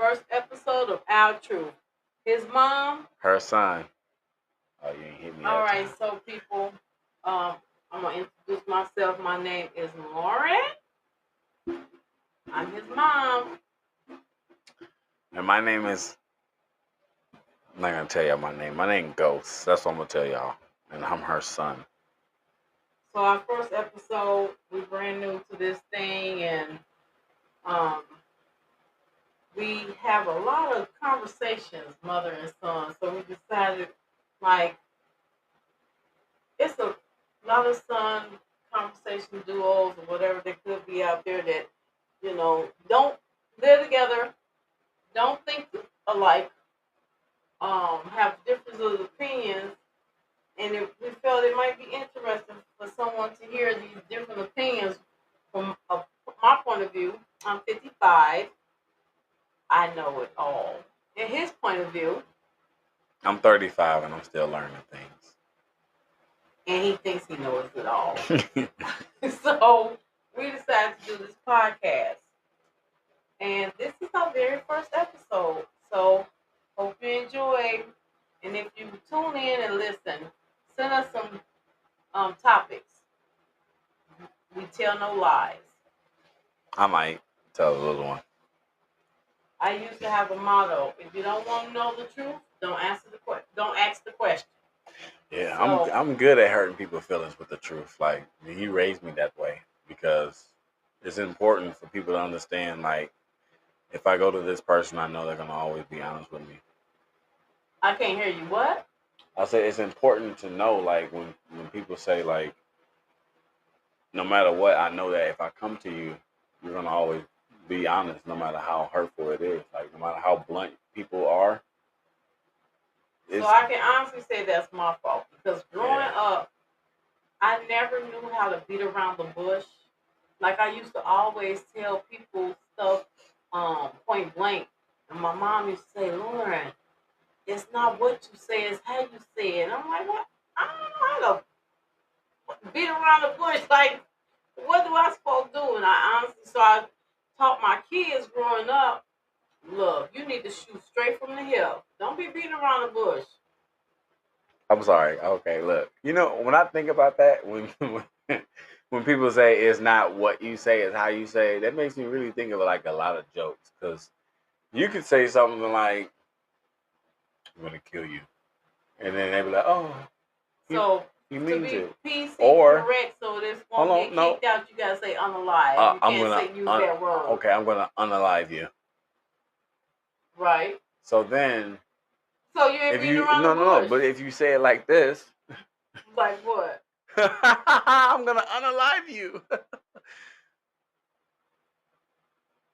first episode of Our Truth. His mom. Her son. Oh, you ain't hit me All that right, time. so people, I'm gonna introduce myself. My name is Lauren. I'm his mom. And my name is. I'm not gonna tell y'all my name. My name Ghost. That's what I'm gonna tell y'all. And I'm her son. So our first episode, we're brand new to this thing, and um, we have a lot of conversations, mother and son. So we decided, like, it's a lot of son conversation duos or whatever that could be out there that, don't live together, don't think alike, have differences of opinions, and we felt it might be interesting for someone to hear these different opinions from my point of view. I'm 55. I know it all. In his point of view, I'm 35 and I'm still learning things. and he thinks he knows it all. So we decided to do this podcast. And this is our very first episode. So hope you enjoy. And if you tune in and listen, send us some topics. We tell no lies. I might tell a little one. I used to have a motto: if you don't want to know the truth, don't ask the question. Yeah, So, I'm good at hurting people's feelings with the truth. Like he raised me that way because it's important for people to understand. Like if I go to this person, I know they're gonna always be honest with me. I can't hear you. What? I say it's important to know, like when people say like, no matter what, I know that if I come to you, you're gonna always be honest, no matter how hurtful it is. Like no matter how blunt people are. So I can honestly say that's my fault because growing up, I never knew how to beat around the bush. Like I used to always tell people stuff point blank. And my mom used to say, Lauren, it's not what you say, it's how you say it. And I'm like, what? I don't know how to beat around the bush. Like, what do I supposed to do? And I taught my kids growing up, look, you need to shoot straight from the hip. Don't be beating around the bush. I'm sorry. Okay, look. You know, when I think about that, when people say it's not what you say, it's how you say it, that makes me really think of like a lot of jokes. Because you could say something like, "I'm gonna kill you," and then they be like, "Oh, So he to means be it." PC Or correct, so this hold won't on, get no, kicked out, you gotta say unalive. You I'm can't gonna say use that word. okay, I'm gonna unalive you. Right. So then, So you ain't if beating you around the bush. but if you say it like this, like what? I'm gonna unalive you.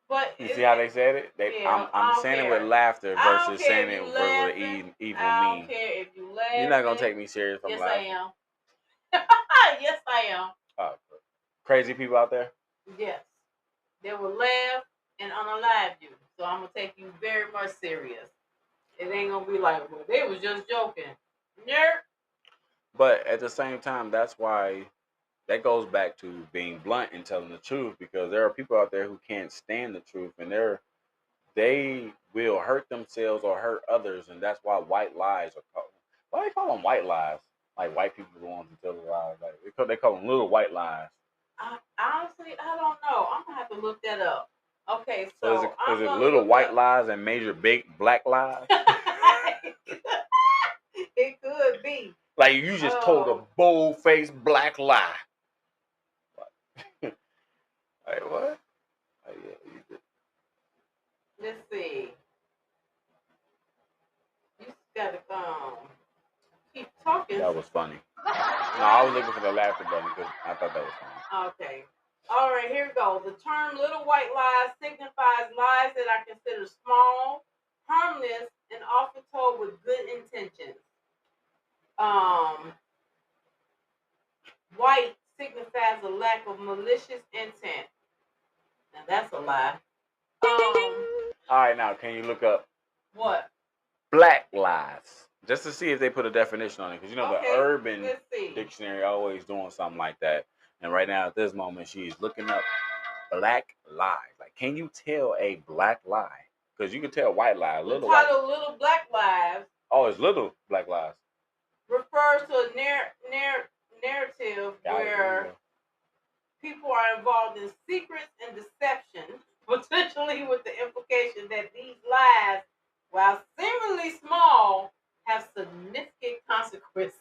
But You see how they said it? I'm saying it with laughter versus saying it with evil I mean. don't care if you laugh. You're not gonna take me serious from yes, laughing. I am. yes, I am. Crazy people out there? Yes. They will laugh and unalive you. So I'm gonna take you very much serious. It ain't gonna be like, well, they was just joking. Nerd. But at the same time, that's why that goes back to being blunt and telling the truth, because there are people out there who can't stand the truth, and they will hurt themselves or hurt others, and that's why white lies are called. Why do they call them white lies? Like white people are the ones who tell the lies. Like they call them little white lies. Honestly, I don't know. I'm gonna have to look that up. Okay, So is it little white lies and major big black lies? It could be. Like you just told a bold-faced black lie. Like what? Yeah, you did. Let's see. You gotta keep talking. That was funny. No, I was looking for the laughter button because I thought that was funny. Okay. All right, here we go. The term little white lies signifies lies that are considered small, harmless, and often told with good intentions. White signifies a lack of malicious intent. Now that's a lie. All right, now can you look up what? Black lies, just to see if they put a definition on it, because the Urban Dictionary always doing something like that. And right now at this moment, she's looking up black lies. Like, can you tell a black lie? because you can tell white lies. The Little white. title Little Black Lives Oh, it's little black lies. refers to a narrative where people are involved in secrets and deception, potentially with the implication that these lies, while seemingly small, have significant consequences.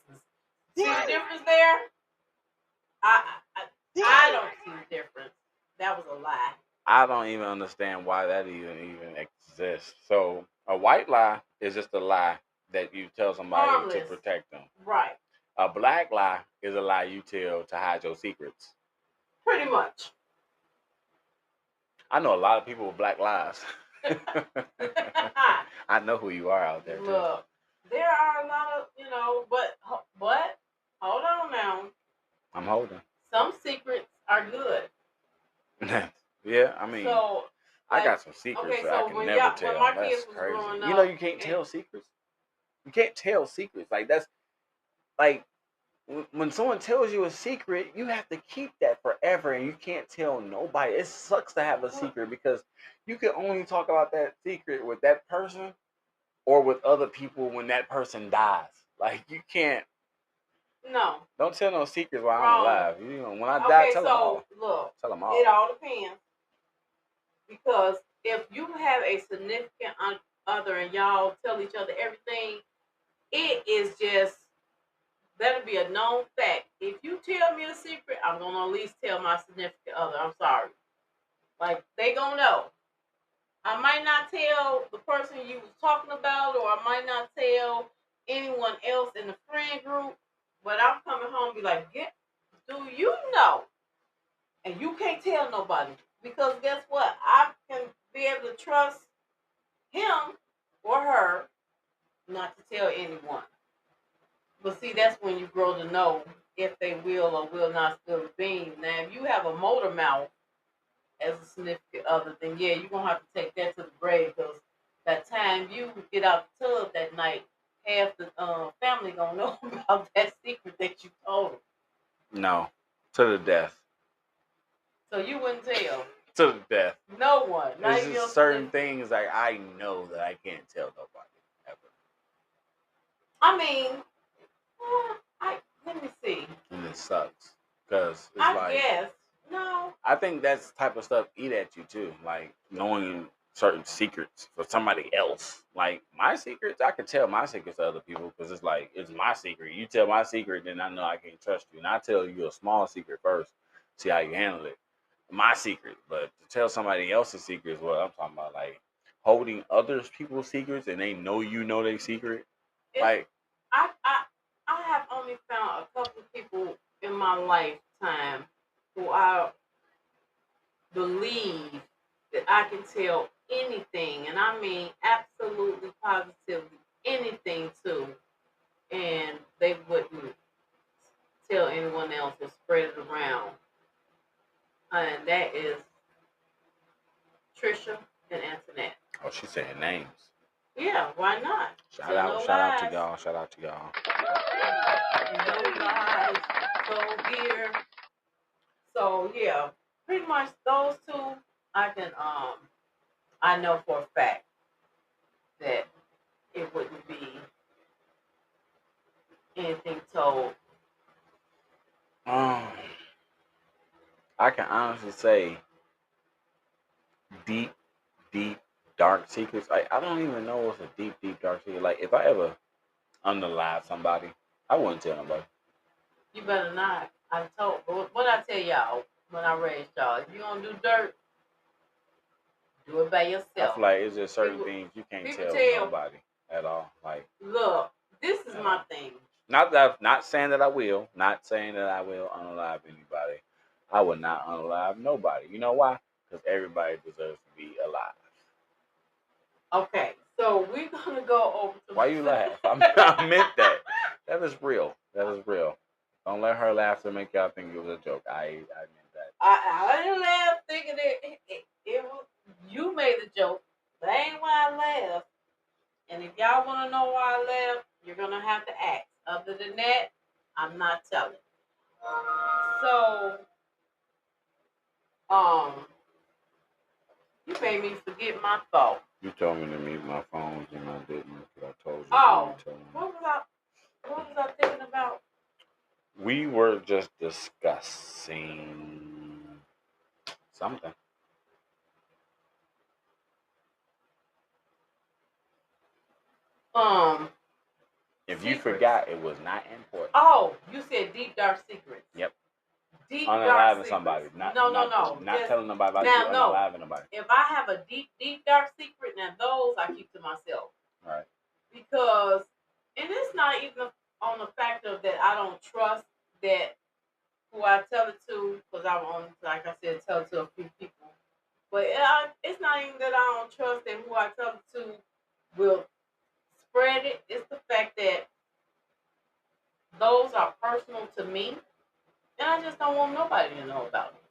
See the difference there? I don't see the difference. That was a lie. I don't even understand why that even exists. So a white lie is just a lie that you tell somebody Harmless. to protect them. Right. A black lie is a lie you tell to hide your secrets. Pretty much. I know a lot of people with black lies. I know who you are out there. Look, there are a lot of, but hold on now. I'm holding. Some secrets are good. Yeah, I mean, so, I got some secrets that I can never tell. When my that's kids was crazy. growing up, You know, you can't tell secrets. You can't tell secrets. Like that's like when someone tells you a secret, you have to keep that forever, and you can't tell nobody. It sucks to have a secret because you can only talk about that secret with that person or with other people when that person dies. Like you can't. No. Don't tell no secrets while I'm alive. You know, when I die, tell them all. Look, tell them all. It all depends. Because if you have a significant other and y'all tell each other everything, it is just, that'll be a known fact. If you tell me a secret, I'm going to at least tell my significant other. I'm sorry. Like, they going to know. I might not tell the person you was talking about, or I might not tell anyone else in the friend group, but I'm coming home and be like, do you know? And you can't tell nobody. Because guess what? I can be able to trust him or her not to tell anyone. But see, that's when you grow to know if they will or will not spill the beans. Now, if you have a motor mouth as a significant other, then yeah, you're going to have to take that to the grave, because that time you get out the tub that night, half the family going to know about that secret that you told them. No. To the death. So you wouldn't tell? To the death. No one. There's just certain things like I know that I can't tell nobody ever. I mean, let me see. And it sucks because it's I guess no. I think that's type of stuff eat at you too, like knowing certain secrets for somebody else. Like my secrets, I can tell my secrets to other people because it's like it's my secret. You tell my secret, then I know I can't trust you. And I tell you a small secret first, see how you handle it. My secret, but to tell somebody else's secret is what I'm talking about. Like holding other people's secrets and they know you know their secret. Like I have only found a couple of people in my lifetime who I believe that I can tell anything, and I mean absolutely positively anything to, and they wouldn't tell anyone else or spread it around. And that is Trisha and Antoinette. oh, she's saying names. Yeah, why not? Shout out to y'all. Shout out to y'all. No lies, so here. So yeah, pretty much those two I can I know for a fact that it wouldn't be anything told. I can honestly say deep, dark secrets. I don't even know what's a deep, dark secret. Like if I ever unalive somebody, I wouldn't tell nobody. You better not. I told what I tell y'all when I raised y'all. If you don't do dirt, do it by yourself. I feel like it's just certain things you can't tell nobody at all. Like look, this is my thing. Not saying that I will. Not saying that I will unalive anybody. I would not unalive nobody. You know why? Because everybody deserves to be alive. Okay, so we're gonna go over to. Why you laugh? I meant that. That is real. That is real. Don't let her laugh to make y'all think it was a joke. I meant that. I didn't laugh thinking it was you made the joke. That ain't why I laughed. And if y'all want to know why I laughed, you're gonna have to ask. Other than that, I'm not telling. So, you made me forget my thought. You told me to mute my phones and I didn't because I told you Oh, to tell me. what was I thinking about? We were just discussing something. Um, If you secrets. forgot, it was not important. Oh, you said deep dark secrets. Yep. Deep dark Unaliving secrets. somebody. Not Just, telling nobody about now, you no. unaliving nobody. If I have a deep dark secret, now those I keep to myself. Right. Because, and it's not even on the factor that I don't trust that who I tell it to, because I only, like I said, tell it to a few people. But it's not even that I don't trust that who I tell it to will spread it. It's the fact that those are personal to me, and I just don't want nobody to know about it.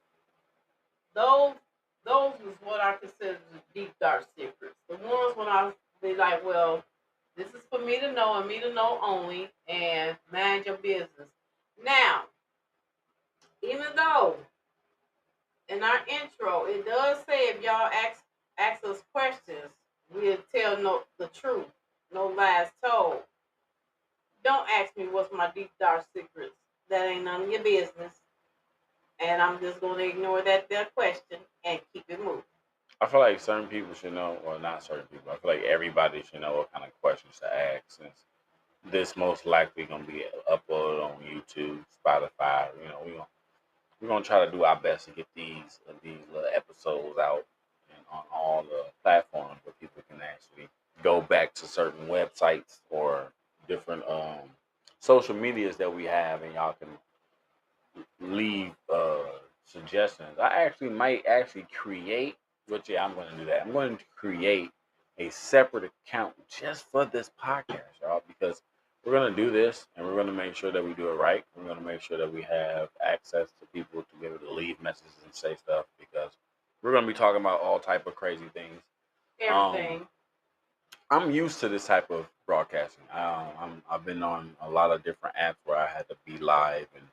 Those those is what I consider the deep dark secrets. The ones when I be like, well, this is for me to know and me to know only, and mind your business. Now, even though in our intro it does say if y'all ask us questions, we'll tell the truth, no lies told. Don't ask me what's my deep dark secrets. That ain't none of your business. And I'm just gonna ignore that question and keep it moving. I feel like certain people should know, well, not certain people. I feel like everybody should know what kind of questions to ask, since this most likely gonna be uploaded on YouTube, Spotify. You know, we're gonna try to do our best to get these little episodes out and on all the platforms where people can actually go back to certain websites or different social medias that we have, and y'all can leave suggestions. I actually might actually create, which yeah, I'm going to do that. I'm going to create a separate account just for this podcast, y'all, because we're going to do this and we're going to make sure that we do it right. We're going to make sure that we have access to people to be able to leave messages and say stuff, because we're going to be talking about all type of crazy things. Everything. I'm used to this type of broadcasting. I've been on a lot of different apps where I had to be live and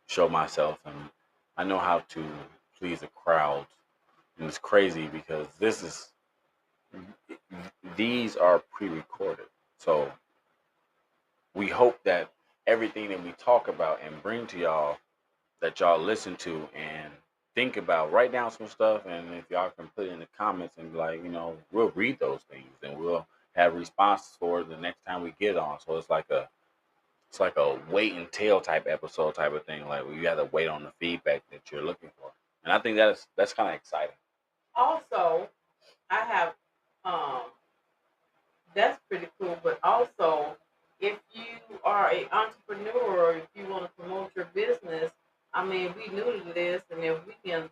show myself, and I know how to please a crowd. And it's crazy because these are pre-recorded, so we hope that everything that we talk about and bring to y'all, that y'all listen to and think about, write down some stuff, and if y'all can put it in the comments and be like, we'll read those things and we'll have responses for it the next time we get on. So it's like a wait and tell type episode type of thing. Like, you have to wait on the feedback that you're looking for, and I think that's kind of exciting. Also, I have that's pretty cool. But also, if you are an entrepreneur or if you want to promote your business, I mean, we new to this, and if we can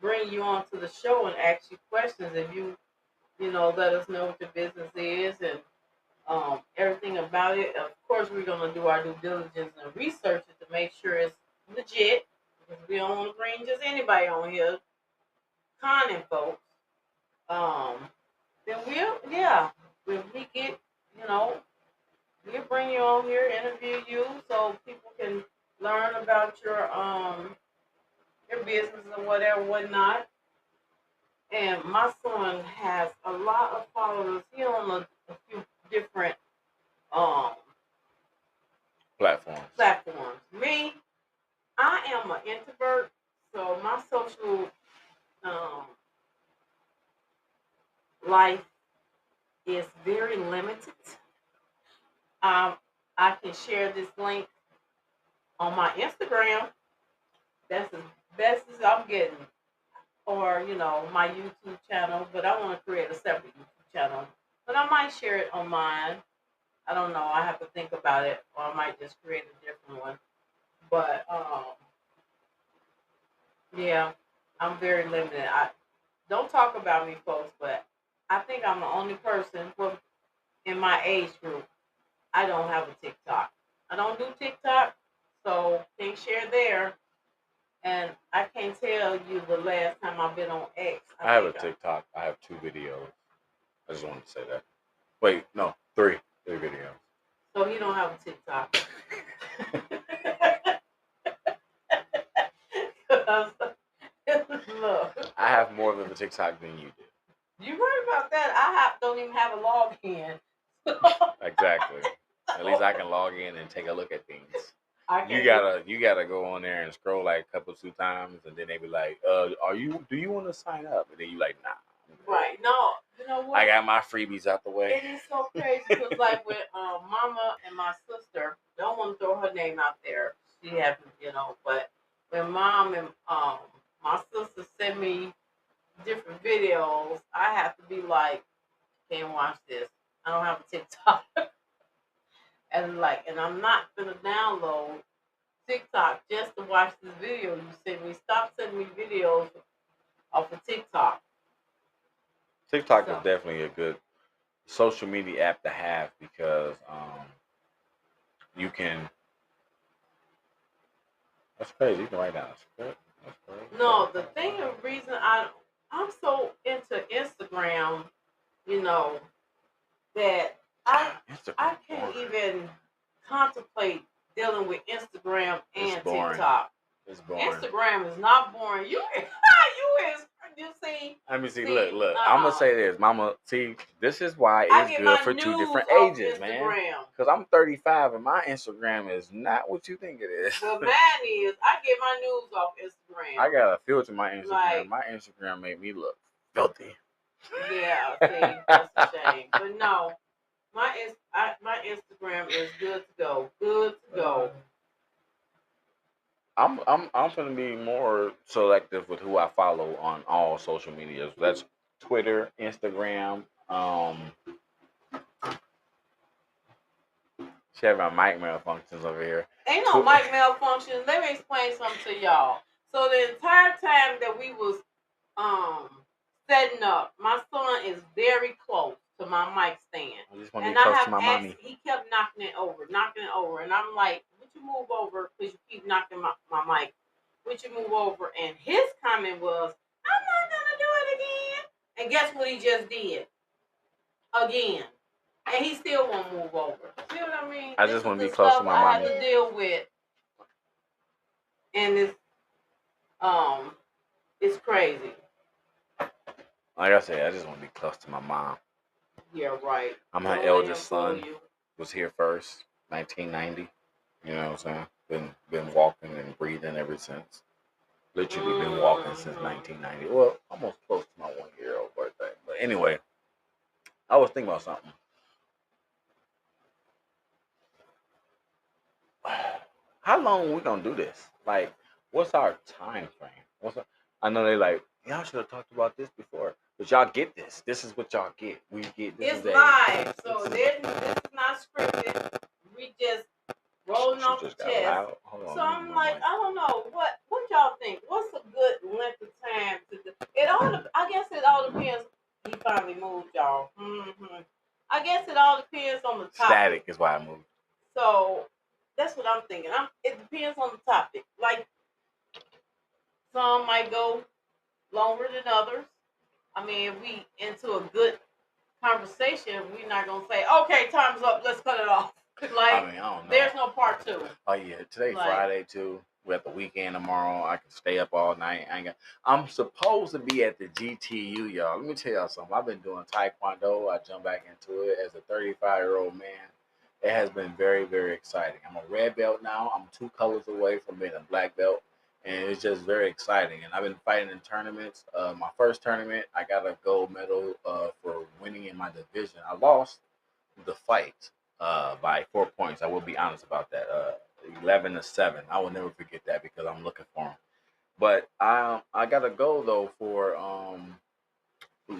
bring you onto the show and ask you questions, if you let us know what your business is and everything about it. Of course, we're gonna do our due diligence and research it to make sure it's legit, because we don't want to bring just anybody on here conning folks. Um, then when we get, you know, we'll bring you on here, interview you, so people can learn about your business and whatever, whatnot. And my son has a lot of followers. He on a few different um Platforms. Me, I am an introvert, so my social um, life is very limited. Um, I can share this link on my Instagram. That's as best as I'm getting, or my YouTube channel. But I want to create a separate YouTube channel. But I might share it on mine. I don't know. I have to think about it, or I might just create a different one. But yeah, I'm very limited. I don't talk about me, folks, but I think I'm the only person in my age group. I don't have a TikTok. I don't do TikTok, so can't share there. And I can't tell you the last time I've been on X. I have a TikTok. I have 2 videos. I just wanted to say that. Wait, no, 3 videos. So you don't have a TikTok. Look, I have more of a TikTok than you do. you're right about that, don't even have a login. Exactly. At least I can log in and take a look at things. You gotta go on there and scroll like a couple 2 times, and then they be like, do you want to sign up? And then you like, nah. Right. No, you know what? I got my freebies out the way. It is so crazy because like with Mama and my sister, don't want to throw her name out there. She haven't, but when Mom and my sister send me different videos, I have to be like, can't watch this. I don't have a TikTok. and I'm not gonna download TikTok just to watch this video you send me. Stop sending me videos off of TikTok. TikTok is definitely a good social media app to have because you can. That's crazy. You can write down a script. That's crazy. No, the thing and reason I'm so into Instagram, that I can't even contemplate dealing with Instagram and TikTok. It's boring. Instagram is not boring. You see. Let me see. Look. I'm gonna say this, Mama. See, this is why it's good for 2 different ages, man. Because I'm 35 and my Instagram is not what you think it is. Well, mine is. I get my news off Instagram. I gotta filter my Instagram. My Instagram made me look filthy. Yeah, see, that's a shame. But no, my Instagram is good to go. Good to go. I'm gonna be more selective with who I follow on all social medias. That's Twitter, Instagram. She having mic malfunctions over here. Ain't no mic malfunctions. Let me explain something to y'all. So the entire time that we was setting up, my son is very close to my mic stand. I just want to be close to my mommy. He kept knocking it over, and I'm like, would you move over because you keep knocking my mic? Would you move over? And his comment was, I'm not gonna do it again. And guess what he just did? Again. And he still won't move over. See what I mean? I just want to be close to my mommy. I have to deal with, and it's crazy. Like I said, I just want to be close to my mom. Yeah, right. I'm her eldest son. Was here first, 1990. You know what I'm saying? Been walking and breathing ever since. Literally been walking since 1990. Well, almost close to my 1-year-old birthday. But anyway, I was thinking about something. How long we gonna do this? Like, what's our time frame? I know they like, y'all should have talked about this before, but y'all get this. This is what y'all get. We get this. It's live, so this is not scripted. We just rolling off the chest. So I'm like, I don't know what y'all think. What's a good length of time to do? I guess it all depends. He finally moved, y'all. I guess it all depends on the topic. Static is why I moved. So that's what I'm thinking. It depends on the topic. Like, some might go longer than others. I mean, if we into a good conversation, we're not gonna say, "Okay, time's up. Let's cut it off." Like, I don't know. There's no part 2. Oh yeah, today's Friday too. We're at the weekend tomorrow. I can stay up all night. I'm supposed to be at the GTU, y'all. Let me tell y'all something. I've been doing Taekwondo. I jumped back into it as a 35-year-old man. It has been very, very exciting. I'm a red belt now. I'm 2 colors away from being a black belt. And it's just very exciting. And I've been fighting in tournaments. My first tournament, I got a gold medal for winning in my division. I lost the fight by 4 points. I will be honest about that. 11-7. I will never forget that because I'm looking for him. But I got a gold, though, for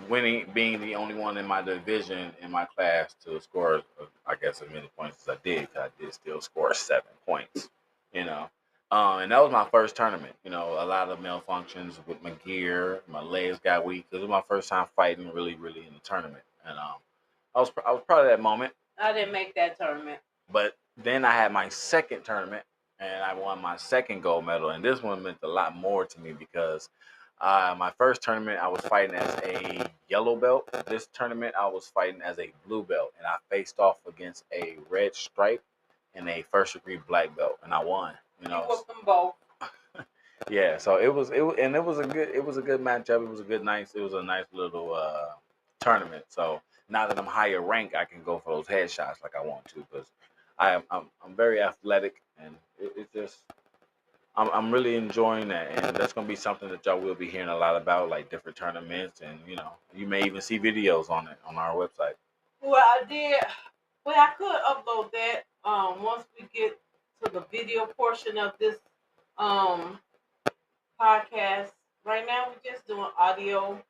winning, being the only one in my division in my class to score, I guess, as many points as I did. Because I did still score 7 points, And that was my first tournament. A lot of malfunctions with my gear. My legs got weak. It was my first time fighting really, really in the tournament. And I was proud of that moment. I didn't make that tournament. But then I had my second tournament, and I won my second gold medal. And this one meant a lot more to me because my first tournament, I was fighting as a yellow belt. This tournament, I was fighting as a blue belt. And I faced off against a red stripe and a first-degree black belt. And I won. You whooped them both. Yeah, so it was a good matchup. It was a nice little tournament. So now that I'm higher rank, I can go for those headshots like I want to because I'm very athletic and it's just I'm really enjoying that, and that's gonna be something that y'all will be hearing a lot about, like different tournaments, and you may even see videos on it on our website. Well, I did. Well, I could upload that once we get to the video portion of this um podcast. Right now, we're just doing audio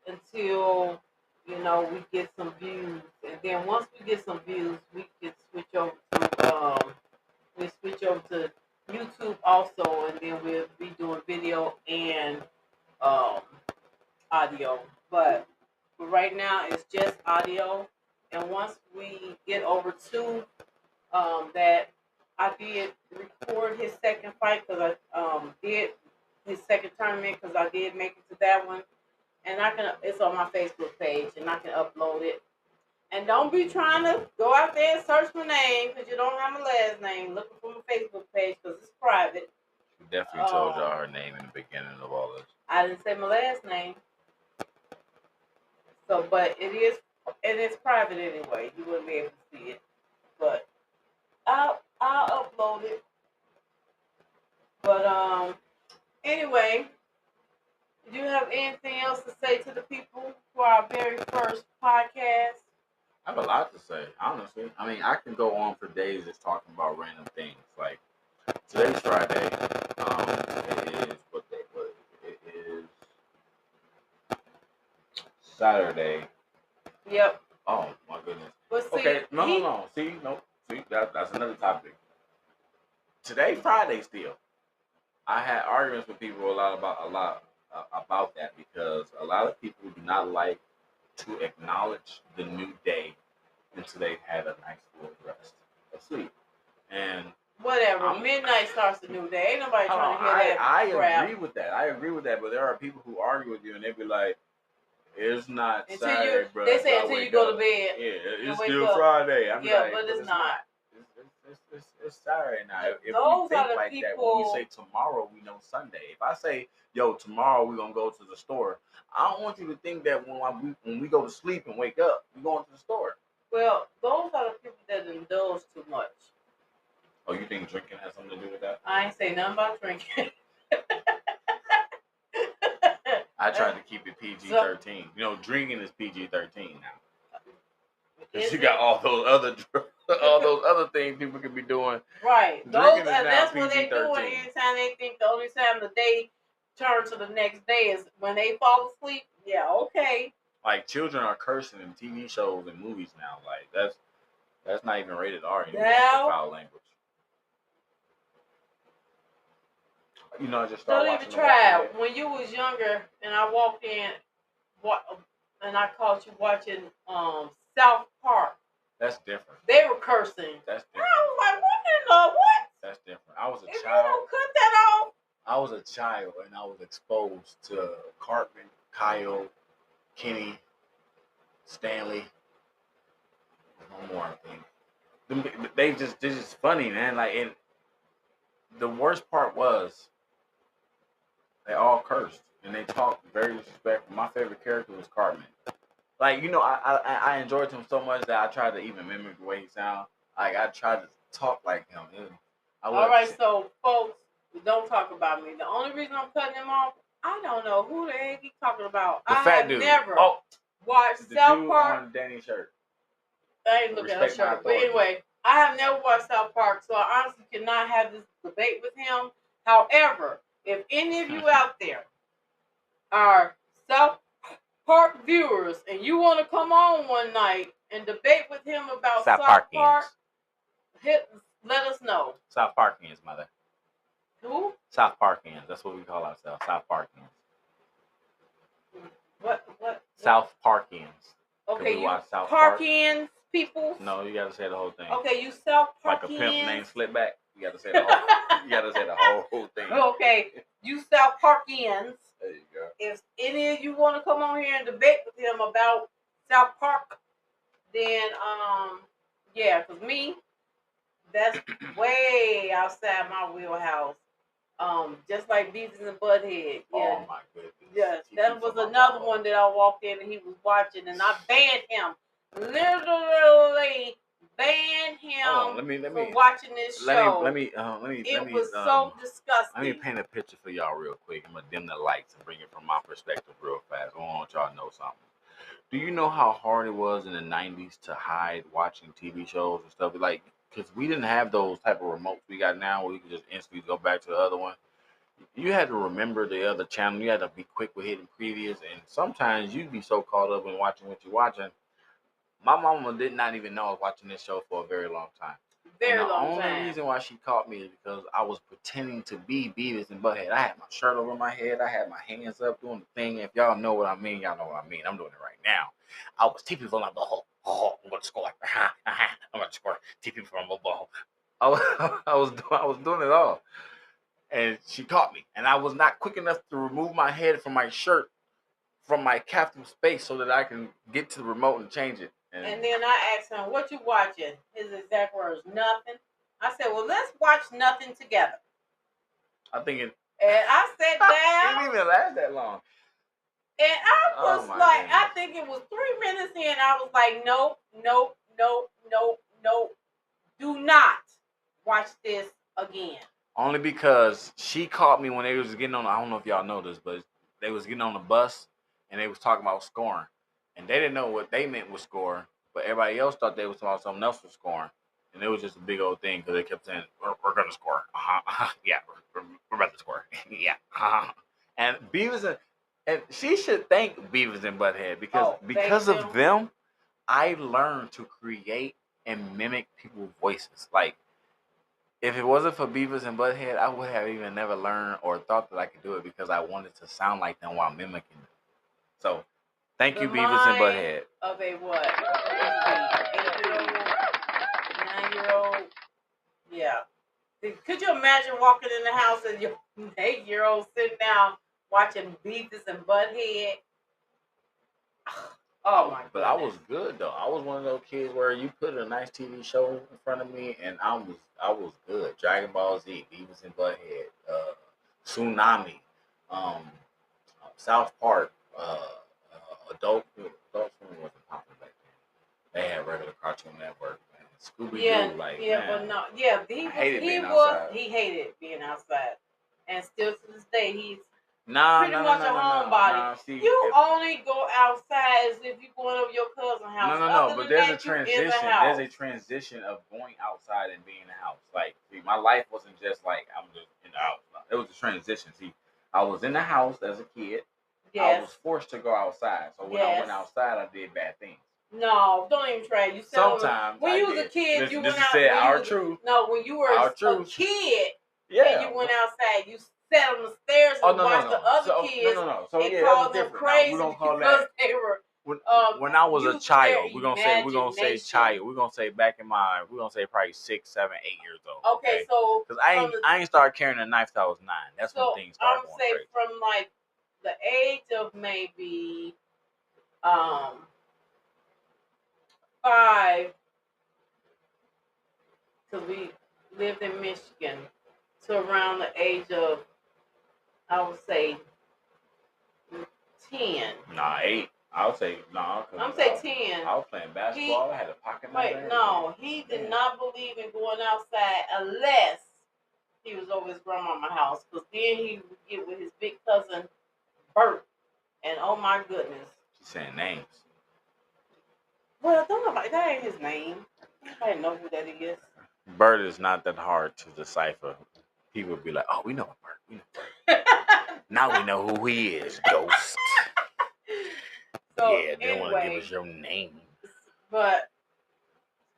until we get some views, and then once we get some views, we can switch over to YouTube also, and then we'll be doing video and um audio. But right now, it's just audio, and once we get over to that, I did record his second fight because I did his second tournament because I did make it to that one, and it's on my Facebook page, and I can upload it. And don't be trying to go out there and search my name because you don't have my last name. Looking for my Facebook page because it's private. She definitely told y'all her name in the beginning of all this. I didn't say my last name. So, but it's private anyway. You wouldn't be able to see it. But I'll upload it. But anyway, do you have anything else to say to the people for our very first podcast? I have a lot to say, honestly. I mean, I can go on for days just talking about random things. Like today's Friday. It is what day was it? It is Saturday. Yep. Oh my goodness. But see, okay, no. See, that's another topic. Today, Friday, still. I had arguments with people about that because a lot of people do not like to acknowledge the new day until they've had a nice full rest of sleep. And whatever, midnight starts the new day. Ain't nobody trying to hear that crap. I agree with that. But there are people who argue with you, and they be like, "It's not Saturday, bro." They say until you go to bed. Yeah, it's still Friday. I'm yeah, like, but it's not. It's Saturday now. If Those we are think the like people... that, when we say tomorrow, we know Sunday. If I say, "Yo, tomorrow we're gonna go to the store," I don't want you to think that when we go to sleep and wake up, we're going to the store. Well, those are the people that indulge too much. Oh, you think drinking has something to do with that? I ain't say nothing about drinking. I tried to keep it PG-13. Drinking is PG-13 now. Because you got all those other things people could be doing. Right. That's what they do. Anytime they think the only time the day turns to the next day is when they fall asleep. Yeah, okay. Like children are cursing in TV shows and movies now. Like that's not even rated R anymore. For foul language. I just started watching. Don't even try. When you was younger, and I walked in, and I caught you watching South Park. That's different. They were cursing. That's different. I was like, what in the what? That's different. I was a child. You don't cut that off. I was a child, and I was exposed to Cartman, Kyle, Kenny, Stanley. No more, I think. They're just funny, man. Like, and the worst part was they all cursed and they talked very disrespectful. My favorite character was Cartman. Like, I enjoyed him so much that I tried to even mimic the way he sounds. Like, I tried to talk like him. All right, so folks, don't talk about me. The only reason I'm cutting him off, I don't know who the heck he's talking about. The fat dude. Never watched South Park. On Danny's shirt. I ain't looking at her shirt. But anyway, I have never watched South Park, so I honestly cannot have this debate with him. However, if any of you out there are South Park viewers and you want to come on one night and debate with him about South Park, let us know. South Parkians, mother. Who? South Parkians. That's what we call ourselves. South Parkians. What? South Parkians. Okay, you Parkians people? No, you gotta say the whole thing. Okay, you South Parkians. Like a pimp named Slipback. You gotta say the whole. You gotta say the whole thing. Okay, you South Parkians. There you go. If any of you want to come on here and debate with him about South Park, then yeah, cause me, that's way outside my wheelhouse. Just like Beavis and Butthead. Yeah. Oh my goodness. Yes, that was another one that I walked in and he was watching, and I banned him. Literally banned him from watching this show. It was so disgusting. Let me paint a picture for y'all real quick. I'm gonna dim the lights and bring it from my perspective real fast. I want y'all to know something. Do you know how hard it was in the 90s to hide watching TV shows and stuff? Like, because we didn't have those type of remotes we got now where you can just instantly go back to the other one. You had to remember the other channel. You had to be quick with hitting previous. And sometimes you'd be so caught up in watching what you're watching. My mama did not even know I was watching this show for a very long time. The only reason why she caught me is because I was pretending to be Beavis and Butthead. I had my shirt over my head. I had my hands up doing the thing. If y'all know what I mean, y'all know what I mean. I'm doing it right now. I was TP from my butthole. Oh, I'm gonna score. I'm gonna score. TP from my butthole. I was doing it all, and she caught me. And I was not quick enough to remove my head from my shirt, from my captive space, so that I can get to the remote and change it. And then I asked him, "What you watching?" His exact words, "Nothing." I said, "Well, let's watch nothing together." I think it. And I sat down. It didn't even last that long. And I was like, goodness. I think it was 3 minutes in. I was like, nope. Do not watch this again. Only because she caught me when they was getting on. I don't know if y'all know this, but they was getting on the bus and they was talking about scoring, and they didn't know what they meant with scoring, but everybody else thought they was talking about something else with scoring, and it was just a big old thing because they kept saying, "We're gonna score, yeah, we're about to score, yeah." And Beavis and she should thank Beavis and Butthead because of them, I learned to create and mimic people's voices. Like, if it wasn't for Beavis and Butthead, I would have even never learned or thought that I could do it because I wanted to sound like them while mimicking them. So, thank you, Beavis and Butthead. Of a what? 8-year-old, 9-year-old. Yeah. Could you imagine walking in the house and your 8-year-old sitting down watching Beavis and Butthead? Oh my god! But I was good though. I was one of those kids where you put a nice TV show in front of me, and I was good. Dragon Ball Z, Beavis and Butthead, Tsunami, South Park, Adult Swim wasn't popular back then. They had regular Cartoon Network, man. Scooby Doo, but no, he hated being outside, and still to this day he's pretty much a homebody. You only go outside as if you're going over your cousin's house. No. But there's a transition. There's a transition of going outside and being in the house. Like, see, my life wasn't just like I'm just in the house. It was a transition. See, I was in the house as a kid. Yes. I was forced to go outside. So when I went outside, I did bad things. No, don't even try. You said sometimes when you was a kid, you went out. No, when you were a kid, and you went outside, you sat on the stairs and watched the other kids. So and called them crazy because they were. When I was a child, we're gonna say child. We're gonna say probably 6, 7, 8 years old. Okay, so because I ain't started carrying a knife till I was 9. That's when things started going crazy. From like the age of maybe 5, because we lived in Michigan, to around the age of, I would say, 10. Nah, 8. I would say, nah. I'm saying 10. I was playing basketball. I had a pocket knife. Wait, no. He did not believe in going outside unless he was over his grandmama's house. Because then he would get with his big cousin, Bert. And oh my goodness. She's saying names. Well, that ain't his name. Nobody know who that is. Bert is not that hard to decipher. People would be like, "Oh, we know Bert. We know Bert. Now we know who he is, Ghost." So, yeah, they don't want to give us your name. But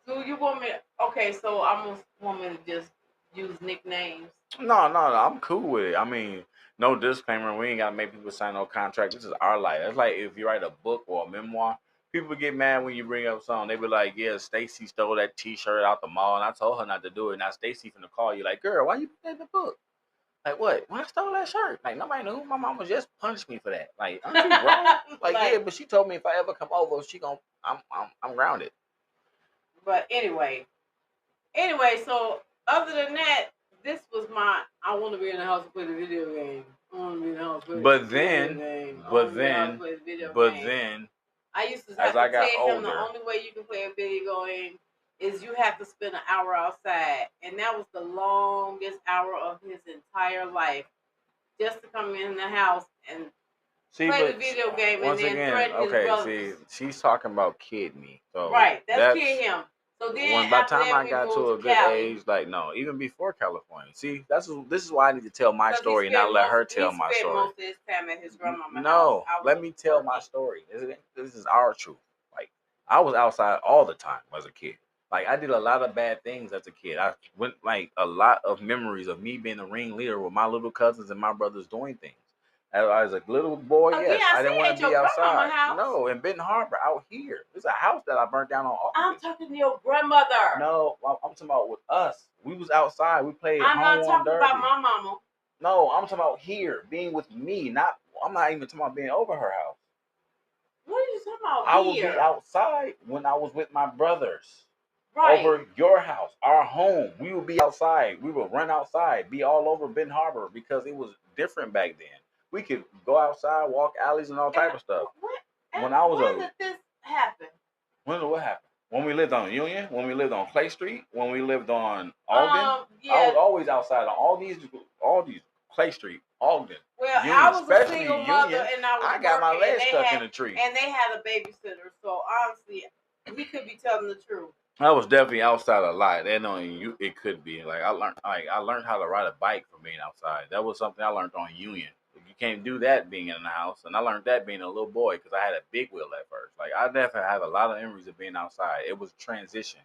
do you want me? Okay, so I want me to just use nicknames. No, I'm cool with it. I mean, no disclaimer. We ain't gotta make people sign no contract. This is our life. It's like if you write a book or a memoir. People get mad when you bring up something. They be like, "Yeah, Stacy stole that T-shirt out the mall, and I told her not to do it." Now Stacy finna call you like, "Girl, why you put that in the book?" Like, what? When I stole that shirt? Like, nobody knew. My mama just punished me for that. Like, aren't you wrong? Like, yeah, but she told me if I ever come over, I'm grounded. But anyway, so other than that, this was my. I want to be in the house and play the video game. I want to be in the house. But then, I used to as have I to got tell him the older, only way you can play a video game is you have to spend an hour outside, and that was the longest hour of his entire life, just to come in the house and play the video game and then threaten his brothers. she's talking about kid me. So right, that's kid him. So then by the after time that, I we got moved to a to good Cali. age, like no, even before California. See, this is why I need to tell my 'Cause story he and not spent let most- her he tell my spent story. most of his time at his grandmama's house. No, I was let me tell my story. This is our truth. Like I was outside all the time as a kid. Like I did a lot of bad things as a kid. I went like a lot of memories of me being a ringleader with my little cousins and my brothers doing things. As a little boy, yes, yeah, I didn't want at to your be outside. grandmama's house. No, in Benton Harbor, out here. There's a house that I burnt down on August. I'm talking to your grandmother. No, I'm talking about with us. We was outside. We played I'm not home talking derby. about my mama. No, I'm talking about here, being with me. I'm not even talking about being over her house. What are you talking about I here? would be outside when I was with my brothers. Right. Over your house, our home. We would be outside. We would run outside, be all over Benton Harbor because it was different back then. We could go outside, walk alleys, and all type of stuff. When did this happen? What happened? When we lived on Union, when we lived on Clay Street, when we lived on Ogden, yeah. I was always outside on all these Clay Street, Ogden. Well, Union, I was a especially single Union, mother, and I got my leg stuck in a tree. And they had a babysitter, so honestly, he could be telling the truth. I was definitely outside a lot. That it could be like I learned how to ride a bike from being outside. That was something I learned on Union. You can't do that being in the house, and I learned that being a little boy because I had a big wheel at first. Like I definitely have a lot of memories of being outside. It was transition.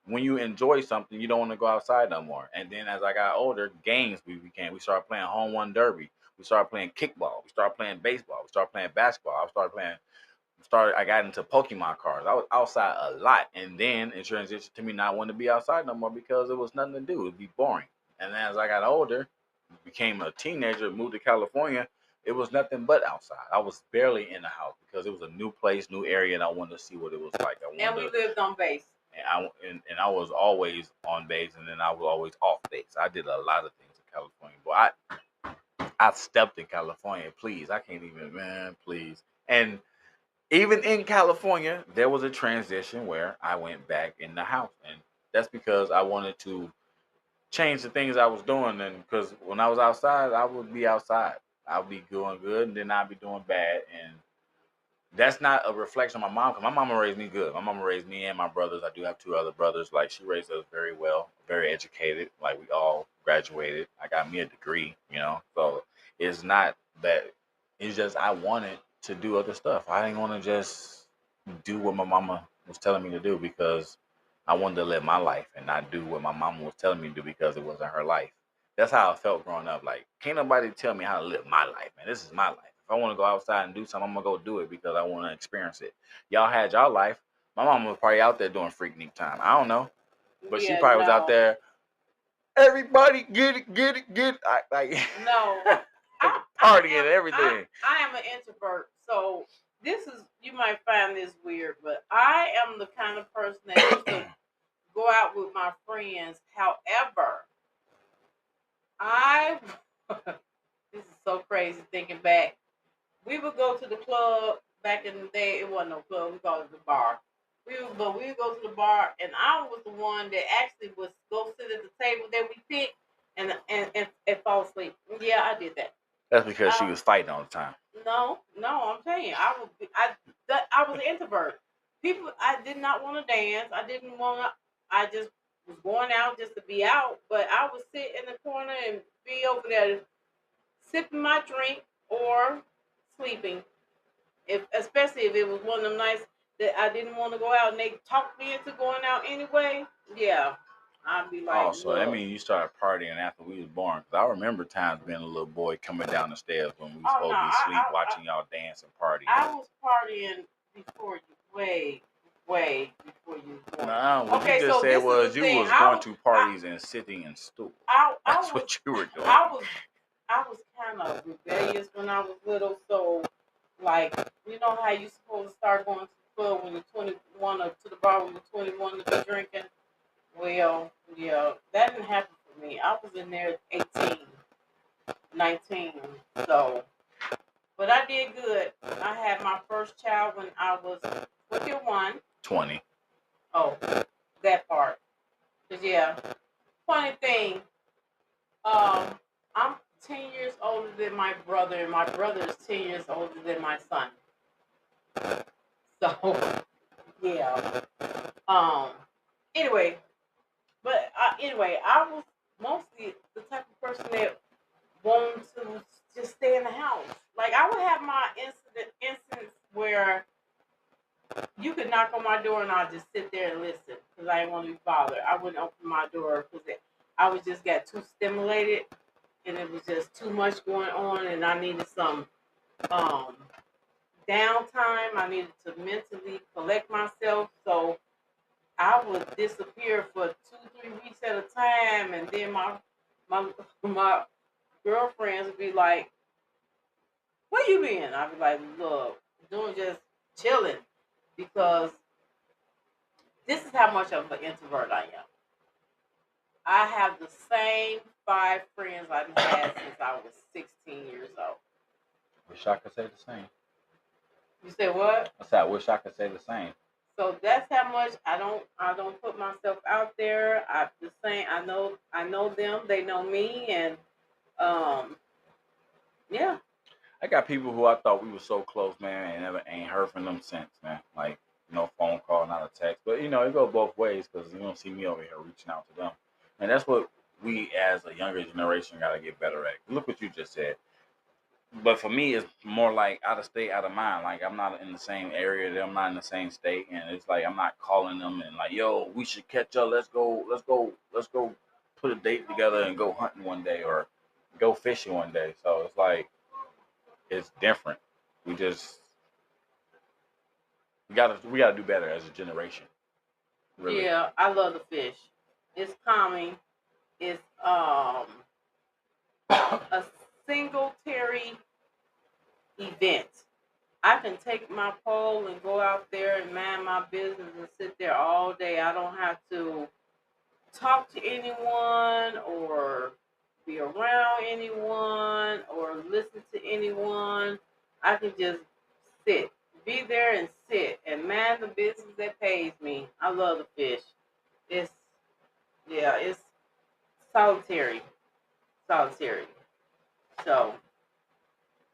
When you enjoy something, you don't want to go outside no more. And then as I got older, games we started playing home run derby. We started playing kickball. We started playing baseball. We started playing basketball. I got into Pokemon cards. I was outside a lot, and then it transitioned to me not wanting to be outside no more because it was nothing to do. It'd be boring. And then as I got older, became a teenager, moved to California, it was nothing but outside. I was barely in the house because it was a new place, new area, and I wanted to see what it was like. And we lived on base. And I was always on base, and then I was always off base. I did a lot of things in California, but I stepped in California. Please, I can't even, man, please. And even in California, there was a transition where I went back in the house, and that's because I wanted to change the things I was doing. And because when I was outside, I would be outside. I would be doing good, and then I'd be doing bad. And that's not a reflection of my mom, because my mama raised me good. My mama raised me and my brothers. I do have two other brothers. Like, she raised us very well, very educated. Like, we all graduated. I got me a degree, So it's not that. It's just I wanted to do other stuff. I didn't want to just do what my mama was telling me to do because I wanted to live my life and not do what my mama was telling me to do because it wasn't her life. That's how I felt growing up. Like, can't nobody tell me how to live my life, man. This is my life. If I want to go outside and do something, I'm going to go do it because I want to experience it. Y'all had y'all life. My mama was probably out there doing Freaknik time. I don't know. But she probably was out there. Everybody get it. No. Partying and everything. I am an introvert, so you might find this weird, but I am the kind of person that used to go out with my friends. However, this is so crazy thinking back. We would go to the club back in the day. It wasn't no club. We called it the bar. We would go to the bar, and I was the one that actually would go sit at the table that we picked and fall asleep. Yeah, I did that. That's because she was fighting all the time. No, I'm telling you, I was an introvert. I did not want to dance. I didn't want to. I just was going out just to be out. But I would sit in the corner and be over there sipping my drink or sleeping. Especially if it was one of them nights that I didn't want to go out and they talked me into going out anyway. Yeah. I'd be like, oh, so that means you started partying after we was born. Cause I remember times being a little boy coming down the stairs when we were supposed to be asleep, watching y'all dance and party. I was partying before you, way before you was born. No, what you just said was you was going to parties and sitting in stools. That's what you were doing. I was kind of rebellious when I was little, so like, you know how you supposed to start going to the club when you're 21 or to the bar when you're 21 to be drinking? Well, yeah, that didn't happen for me. I was in there 18, 19. So, but I did good. I had my first child when I was 21. 20. Oh, that part. Cause yeah, funny thing. I'm 10 years older than my brother, and my brother is 10 years older than my son. So, yeah. Um. Anyway, anyway, I was mostly the type of person that wanted to just stay in the house. Like I would have my incidents where you could knock on my door and I'll just sit there and listen because I didn't want to be bothered. I wouldn't open my door because I was just got too stimulated and it was just too much going on and I needed some um, downtime. I needed to mentally collect myself. So I would disappear for 2, 3 weeks at a time, and then my my girlfriends would be like, "Where you been?" I'd be like, "Look, doing just chilling," because this is how much of an introvert I am. I have the same 5 friends I've had since I was 16 years old. Wish I could say the same. You said what? I said I wish I could say the same. So that's how much I don't put myself out there. I the same. I know them. They know me, and um, yeah. I got people who I thought we were so close, man, and never ain't heard from them since, man. Like no phone call, not a text. But you know, it goes both ways because you don't see me over here reaching out to them, and that's what we as a younger generation got to get better at. Look what you just said. But for me, it's more like out of state, out of mind. Like I'm not in the same area, I'm not in the same state, and it's like I'm not calling them and like, yo, we should catch up. Let's go, put a date together and go hunting one day or go fishing one day. So it's like it's different. We just we gotta do better as a generation. Really. Yeah, I love the fish. It's calming. It's a single terry event. I can take my pole and go out there and mind my business and sit there all day. I don't have to talk to anyone or be around anyone or listen to anyone. I can just sit, be there and sit and mind the business that pays me. I love the fish. It's yeah, it's solitary, solitary. So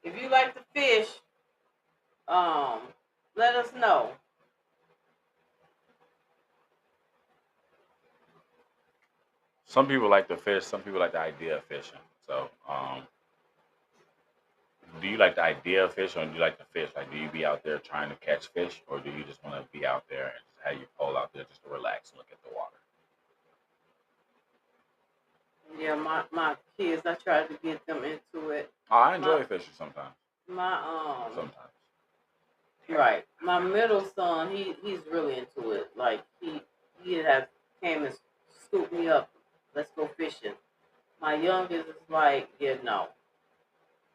if you like to fish, um, let us know. Some people like to fish. Some people like the idea of fishing. So, do you like the idea of fishing, or do you like to fish? Like, do you be out there trying to catch fish, or do you just want to be out there and just have your pole out there just to relax and look at the water? Yeah, my kids, I try to get them into it. Oh, I My enjoy fishing sometimes. my Sometimes. right. My middle son, he's really into it. Like he has came and scooped me up. Let's go fishing. My youngest is like, yeah, no.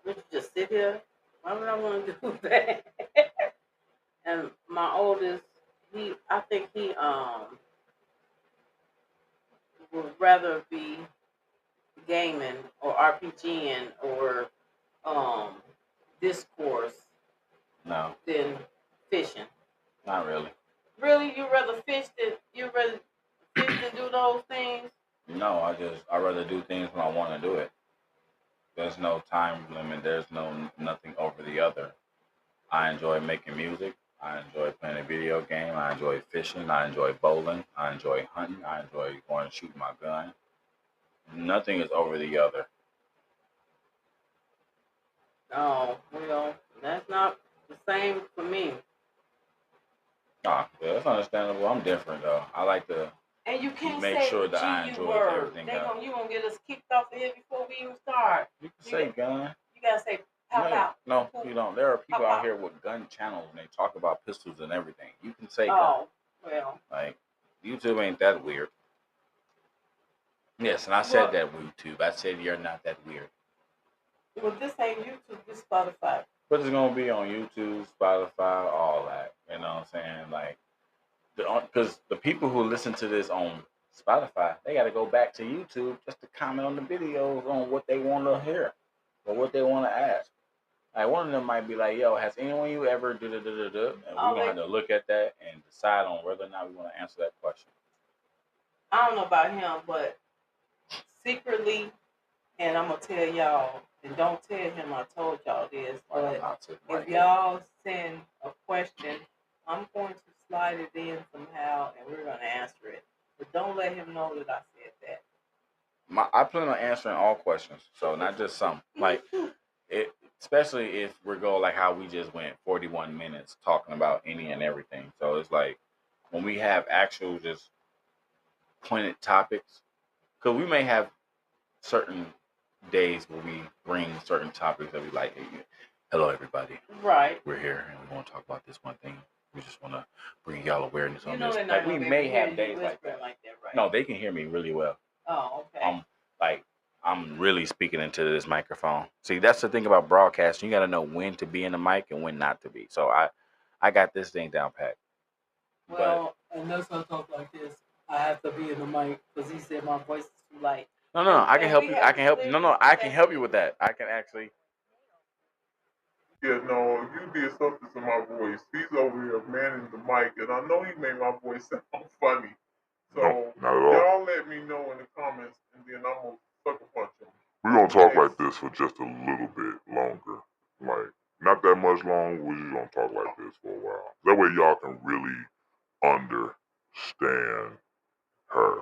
Would you just sit here? Why would I want to do that? And my oldest, I think he would rather be gaming or RPGing or um discourse No, than fishing. not really. Really, you rather fish than do those things? No, I rather do things when I want to do it. There's no time limit. There's nothing over the other. I enjoy making music. I enjoy playing a video game. I enjoy fishing. I enjoy bowling. I enjoy hunting. I enjoy going and shooting my gun. Nothing is over the other. Oh, well, that's not the same for me. Ah, yeah, that's understandable. I'm different though. I like to And you can't make say sure the that I GU enjoy word. everything else. You gonna get us kicked off of here before we even start. You can You say got, gun. you gotta say pop No, out. no, Poop, you don't. There are pop people out out. here with gun channels and they talk about pistols and everything. You can say gun. Oh, well. Like YouTube ain't that weird. Yes, and I said Well, that YouTube. I said you're not that weird. well, this ain't YouTube. This Spotify. But it's gonna be on YouTube, Spotify, all that. You know what I'm saying? Like, because the people who listen to this on Spotify, they got to go back to YouTube just to comment on the videos on what they want to hear or what they want to ask. Like one of them might be like, "Yo, has anyone you ever da da da da da?" And we're gonna have to look at that and decide on whether or not we want to answer that question. I don't know about him, but secretly, and I'm gonna tell y'all, and don't tell him I told y'all this, but if y'all send a question, I'm going to slide it in somehow, and we're gonna answer it. But don't let him know that I said that. I plan on answering all questions, so not just some. Like it, especially if we're going like how we just went 41 minutes talking about any and everything. So it's like when we have actual just pointed topics, because we may have certain days where we bring certain topics that we like. Hello, everybody. Right. We're here and we want to talk about this one thing. We just want to bring y'all awareness on this. Like we may have days like that. Right? No, they can hear me really well. Oh, okay. I'm really speaking into this microphone. See, that's the thing about broadcasting. You got to know when to be in the mic and when not to be. So I got this thing down pat. Well, unless I talk like this, I have to be in the mic because he said my voice is too light. No, I can help you. I can help. No, I can help you with that. I can actually. Yeah, no, you did something to my voice. He's over here manning the mic, and I know he made my voice sound funny. So y'all let me know in the comments, and then I'm gonna sucker punch him. We're gonna talk like this for just a little bit longer. Like, not that much long, we're just gonna talk like this for a while. That way y'all can really understand her.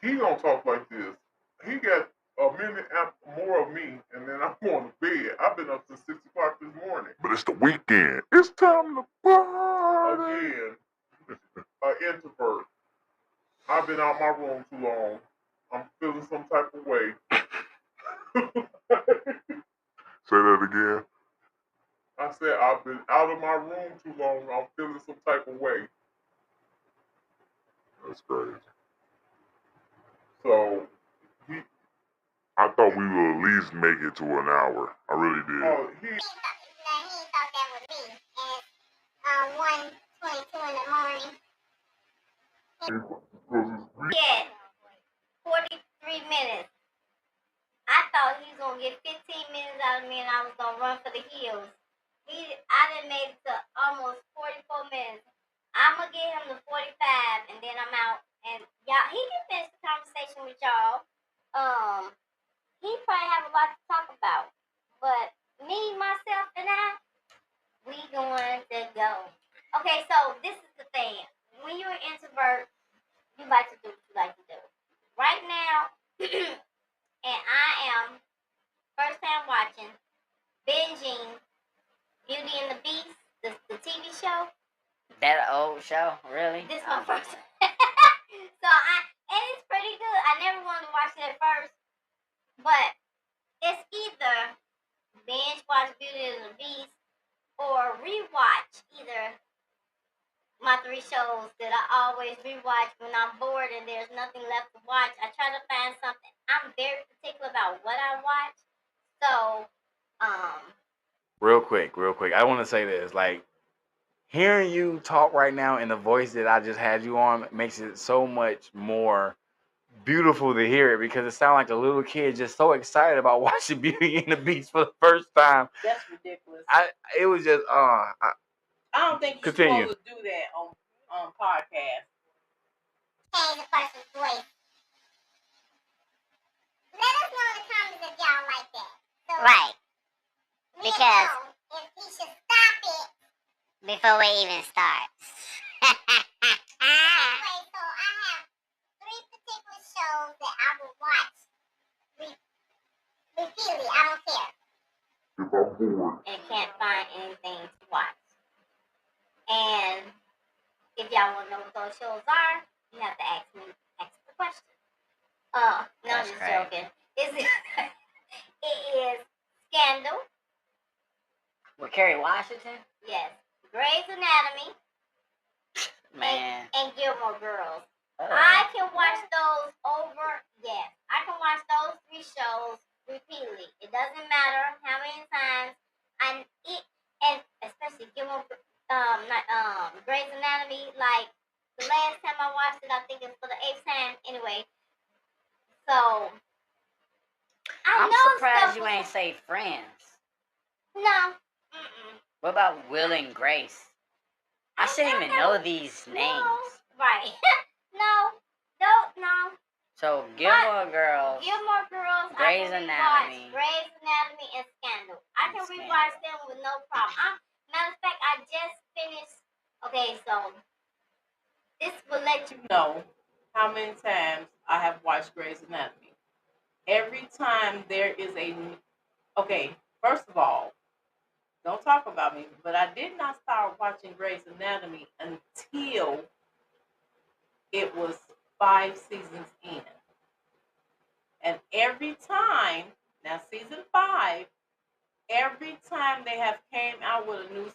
He gonna talk like this. He got a minute more of me, and then I'm going to bed. I've been up since 6 o'clock this morning. But it's the weekend. It's time to party. Again, an introvert. I've been out my room too long. I'm feeling some type of way. Say that again. I said I've been out of my room too long. I'm feeling some type of way. That's crazy. So, I thought we would at least make it to an hour. I really did. Oh, he thought that was me. And it's 1:22 in the morning. Yeah, 43 minutes. I thought he was gonna get 15 minutes out of me, and I was gonna run for the hills. I done made it to almost 44 minutes. I'm gonna get him to 45, and then I'm out. And y'all, he can finish the conversation with y'all. He probably have a lot to talk about, but me, myself, and we going to go. Okay, so this is the thing. When you're an introvert, you like to do what you like to do. Right now, and I am first time watching, binging Beauty and the Beast, the TV show. That old show, really? This is my first. And it's pretty good. I never wanted to watch it at first, but it's either binge watch Beauty and the Beast or rewatch either my 3 shows that I always rewatch when I'm bored and there's nothing left to watch. I try to find something. I'm very particular about what I watch. So, Real quick. I want to say this. Like, hearing you talk right now in the voice that I just had you on makes it so much more beautiful to hear it because it sounds like a little kid just so excited about watching Beauty and the Beast for the first time. That's ridiculous. It was just I don't think you're continue. supposed to do that on podcast. Change the person's voice. Let us know in the comments if y'all like that. So right. Because if he should stop it before we even start. Anyway, so I have 3 particular shows that I will watch repeatedly. I don't care. If I'm bored. And can't find anything to watch. And if y'all want to know what those shows are, you have to ask the question. No, I'm just joking. It is Scandal. With Kerry Washington? Yes. Grey's Anatomy. Man. And Gilmore Girls. I can watch those over. Yes. I can watch those 3 shows repeatedly. It doesn't matter how many times. And especially Gilmore Grey's Anatomy, like the last time I watched it, I think it was for the Anyway, so I'm know surprised stuff you ain't say Friends. No. Mm-mm. What about Will and Grace? I shouldn't even know these names. No. Right. no. So Gilmore Girls, Gilmore Girls, Grey's I can Anatomy. rewatch Grey's Anatomy and Scandal. I can rewatch them with no problem. Matter of fact, I just finished. Okay, so this will let you know how many times I have watched Grey's Anatomy. Every time there is okay, first of all, don't talk about me, but I did not start watching Grey's Anatomy until it was 5 seasons in. And every time, now season 5, every time they have came out with a new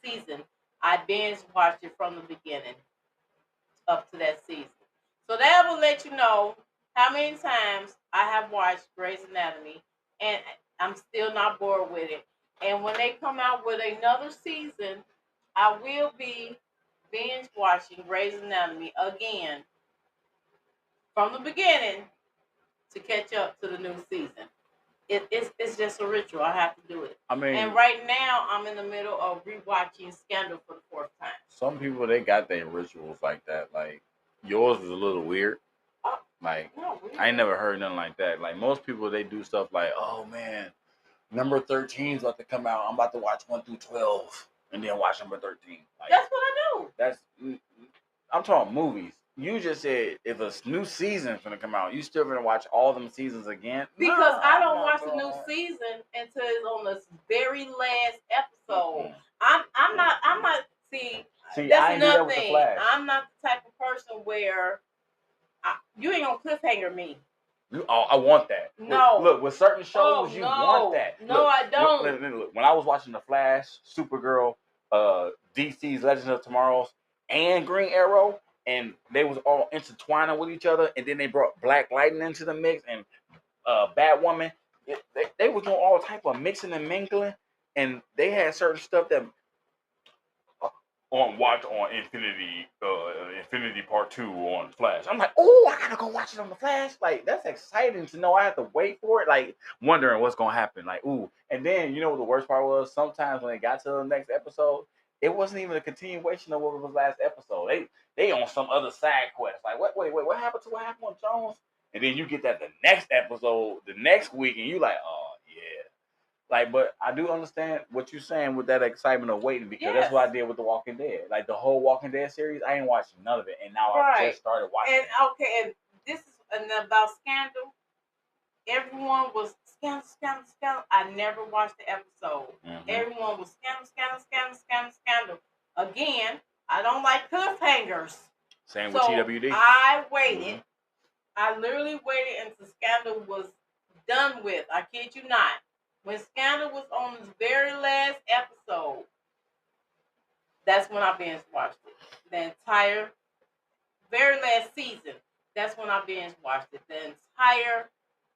season, I binge watched it from the beginning up to that season. So that will let you know how many times I have watched Grey's Anatomy, and I'm still not bored with it. And when they come out with another season, I will be binge watching Grey's Anatomy again from the beginning to catch up to the new season. It's just a ritual. I have to do it. I mean, and right now I'm in the middle of rewatching Scandal for the 4th time. Some people, they got their rituals like that. Like yours was a little weird. Like I ain't never heard nothing like that. Like most people, they do stuff like, oh man, number 13 is about to come out. I'm about to watch 1 through 12 and then watch number 13. Like, that's what I do. I'm talking movies. You just said if a new season's gonna come out, you still gonna watch all them seasons again? Because I don't watch the new season until it's on the very last episode. I'm not. See, that's I ain't do that with the Flash. I'm not the type of person where you ain't gonna cliffhanger me. I want that. No. Look, with certain shows, you want that. No, look, I don't. Look, when I was watching The Flash, Supergirl, DC's Legends of Tomorrow, and Green Arrow, and they was all intertwining with each other, and then they brought Black Lightning into the mix, and Batwoman. They was doing all type of mixing and mingling, and they had certain stuff that on Infinity Part 2 on Flash. I'm like, oh, I gotta go watch it on the Flash. Like, that's exciting to know I have to wait for it. Like, wondering what's gonna happen. Like, ooh. And then, you know what the worst part was? Sometimes when it got to the next episode, it wasn't even a continuation of what was last episode. They on some other side quest. Like, wait, what happened with Jones? And then you get that the next episode, the next week, and you like, oh yeah. Like, but I do understand what you're saying with that excitement of waiting, because that's what I did with The Walking Dead. Like the whole Walking Dead series, I ain't watched none of it, and now I just started watching. And this is about Scandal. Everyone was Scandal. I never watched the episode. Mm-hmm. Everyone was Scandal. Again, I don't like cliffhangers. Same with TWD. I waited. Mm-hmm. I literally waited until Scandal was done with. I kid you not. When Scandal was on its very last episode, that's when I binge watched it. The entire very last season, that's when I binge watched it. The entire,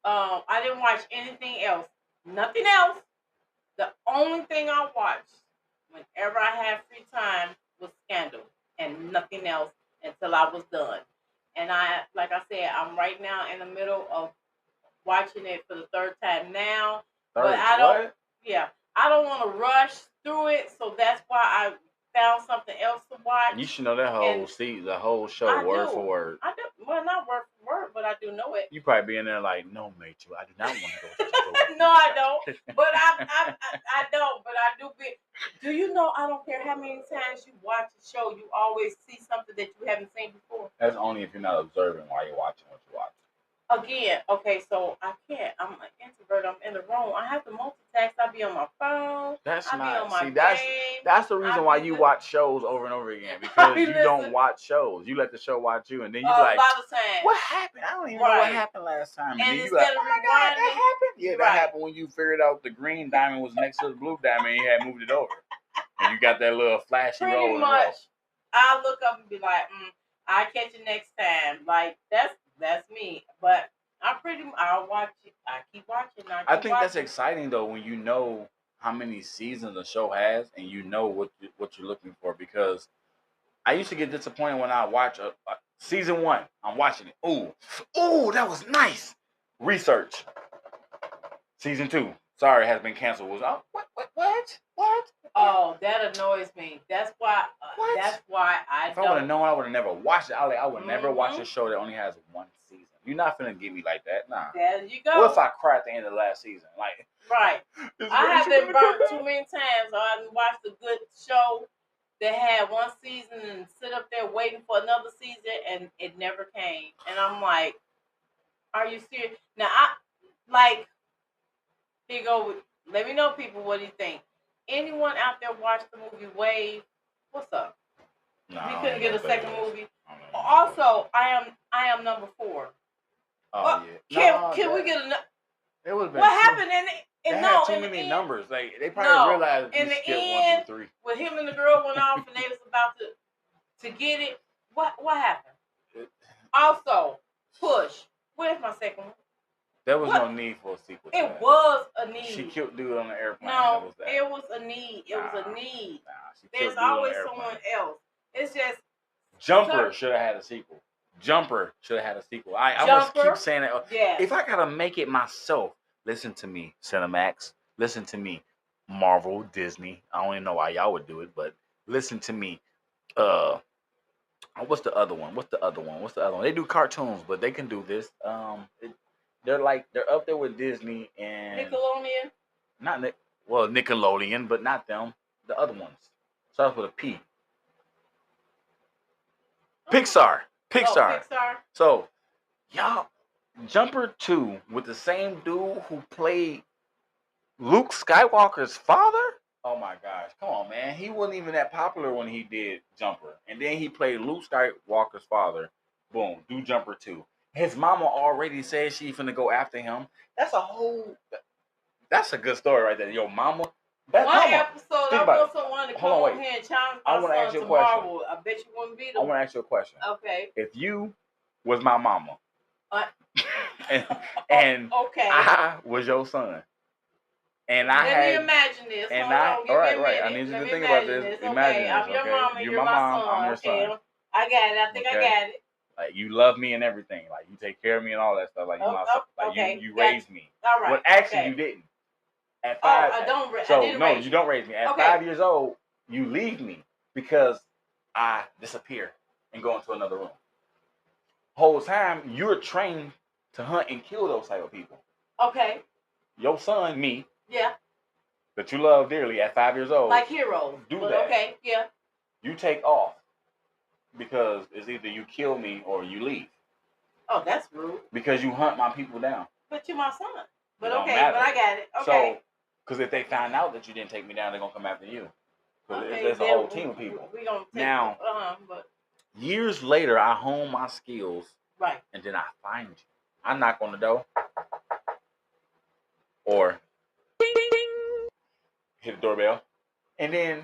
I didn't watch anything else. Nothing else. The only thing I watched whenever I had free time was Scandal, and nothing else until I was done. And like I said, I'm right now in the middle of watching it for the 3rd time now. But I don't want to rush through it, so that's why I found something else to watch. You should know that whole the whole show word for word. I do. Well, not word for word, but I do know it. You probably be in there like, no, Matthew, I do not want to go to the show. No, I don't. But I don't. But I do be. Do you know? I don't care how many times you watch a show, you always see something that you haven't seen before. That's only if you're not observing while you're watching what you watch. Again, okay, so I can't. I'm an introvert. I'm in the room. I have to multitask. I be on my phone. That's not. Be on my game. That's the reason why you watch shows over and over again, because you don't watch shows. You let the show watch you, and then you like, a lot of times. What happened? I don't even know what happened last time. And then you like, oh my God, that happened. Yeah, that happened when you figured out the green diamond was next to the blue diamond, and you had moved it over, and you got that little flashy roll. Pretty much. I'll look up and be like, I'll catch you next time. Like that's me. But I'll watch it. I keep watching. I think that's exciting though, when you know how many seasons a show has and you know what you're looking for. Because I used to get disappointed when I watch Season 1, I'm watching it. Ooh, that was nice. Research. Season 2, sorry, has been canceled. Was what? Oh, that annoys me. That's why. What? That's why I If don't. I would have known, I would have never watched it. I would never watch Mhm. a show that only has 1 season. You're not finna get me like that, nah. There you go. What if I cry at the end of the last season? Like, Right. I have been burnt too many times. So I watched a good show that had 1 season and sit up there waiting for another season, and it never came. And I'm like, are you serious? Now I like. Here you go. Let me know, people. What do you think? Anyone out there watch the movie Wave? What's up? nah, We I couldn't don't get know a what that second is. movie. I don't know. Also, I am number 4. Oh yeah. Can we get another? It would have been. What happened in They and had no too in many the numbers. Like they probably realized in we the skipped 1 end through 3. when him and the girl went off and they was about to get it. What happened? Also, Push. Where's my second one? There was no need for a sequel. It was a need. She killed dude on the airplane. No, it was a need. It was a need. There's always someone else. It's just Jumper should have had a sequel. Jumper should have had a sequel. I must keep saying it. Yeah. If I gotta make it myself, listen to me, Cinemax. Listen to me, Marvel, Disney. I don't even know why y'all would do it, but listen to me. What's the other one? They do cartoons, but they can do this. They're up there with Disney and Nickelodeon. Nickelodeon, but not them. The other ones starts with a P. Pixar. Oh, Pixar. So, y'all, Jumper 2 with the same dude who played Luke Skywalker's father? Oh my gosh, come on, man. He wasn't even that popular when he did Jumper. And then he played Luke Skywalker's father. Boom, do Jumper 2. His mama already said she finna go after him. That's a good story right there. Yo, mama. One episode, I want someone to come on here and challenge I my son to Marvel. I bet you wouldn't beat him. I want to ask you a question. Okay. If you was my mama, and okay, I was your son, and I Let me imagine this. And Hold on, right. I need you to think about this. Imagine this. I'm your mama. You're my mom. I'm your son. I got it. I think I got it. Like you love me and everything. Like you take care of me and all that stuff. Like you my son. Like you raised me. All right. But actually, you didn't. At 5, I don't. You don't raise me. At 5 years old, you leave me because I disappear and go into another room. Whole time you're trained to hunt and kill those type of people. Okay. Your son, me. Yeah. That you love dearly at 5 years old. Like heroes. Do that. Okay. Yeah. You take off because it's either you kill me or you leave. Oh, that's rude. Because you hunt my people down. But you're my son. But okay, but I got it. Okay. So, because if they find out that you didn't take me down, they're gonna come after you. Okay, there's a whole team of people. We gonna take now, but years later, I hone my skills. Right. And then I find you. I knock on the door. Or hit the doorbell. And then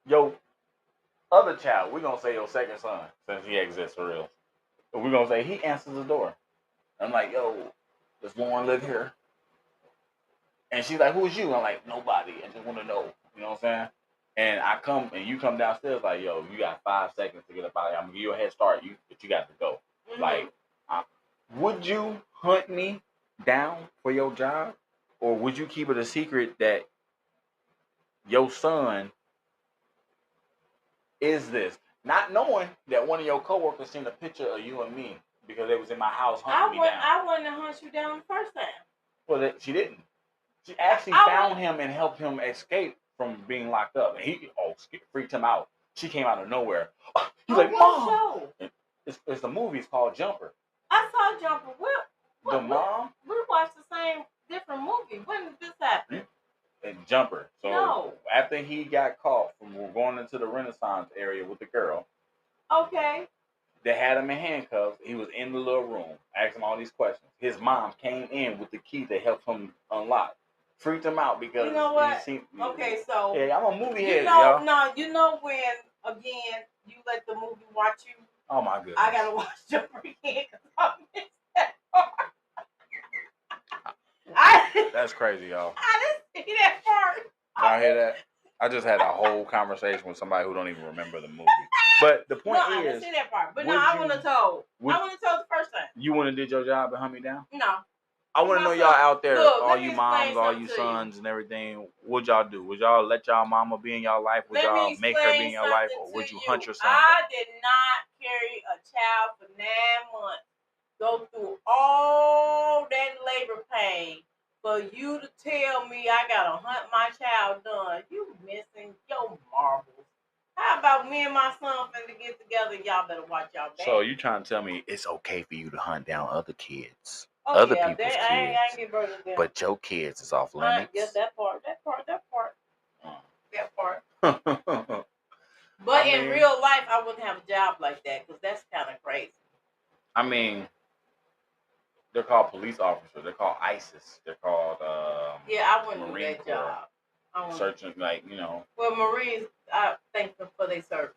your other child, we're gonna say your second son, since he exists for real. We're gonna say he answers the door. I'm like, yo, does Lauren live here? And she's like, who's you? I'm like, nobody. I just want to know. You know what I'm saying? And I come and you come downstairs like, yo, you got 5 seconds to get up out of here. I'm gonna give you a head start. But you got to go. Mm-hmm. Like, would you hunt me down for your job, or would you keep it a secret that your son is this? Not knowing that one of your coworkers seen a picture of you and me because they was in my house hunting me down. I wouldn't have hunt you down the first time. Well, she didn't. She actually found him and helped him escape from being locked up. And he freaked him out. She came out of nowhere. He's like, Mom! It's the movie. It's called Jumper. I saw Jumper. Mom? We watched the same different movie. When did this happen? And Jumper. So after he got caught from going into the Renaissance area with the girl. Okay. They had him in handcuffs. He was in the little room, asking all these questions. His mom came in with the key that helped him unlock. Freaked him out because you know what? So yeah, I'm a movie head, y'all. No, you know when again you let the movie watch you. Oh my goodness! I gotta watch Jumper again because I missed that part. That's crazy, y'all. I didn't see that part. Y'all hear that? I just had a whole conversation with somebody who don't even remember the movie. But the point I didn't is, see that part. But no, would I you- wouldn't have told. would- I wouldn't have told the first time. You wouldn't have did your job and hunt me down? No. I want to know My y'all son- out there, look, all let me you explain moms, all something you to you. sons and everything. What'd y'all do? Would y'all let y'all mama be in y'all life? Would Let y'all me make her be in explain your life? something Or would to you you. hunt your son I down? did not carry a child for 9 months. Go through all that labor pain for you to tell me I gotta hunt my child down. You missing your marbles. How about me and my son finna get together? Y'all better watch y'all back. So you trying to tell me it's okay for you to hunt down other kids, Oh, other yeah, people's I ain't kids, get burned to them. but your kids is off limits? Yes, that part. That part. I But in mean- real life, I wouldn't have a job like that because that's kind of crazy. I mean, they're called police officers. They're called ISIS. They're called Yeah, I wouldn't do Marine that Corps. job. I wouldn't. Searching, like, you know. Well, Marines, I thank them for their service.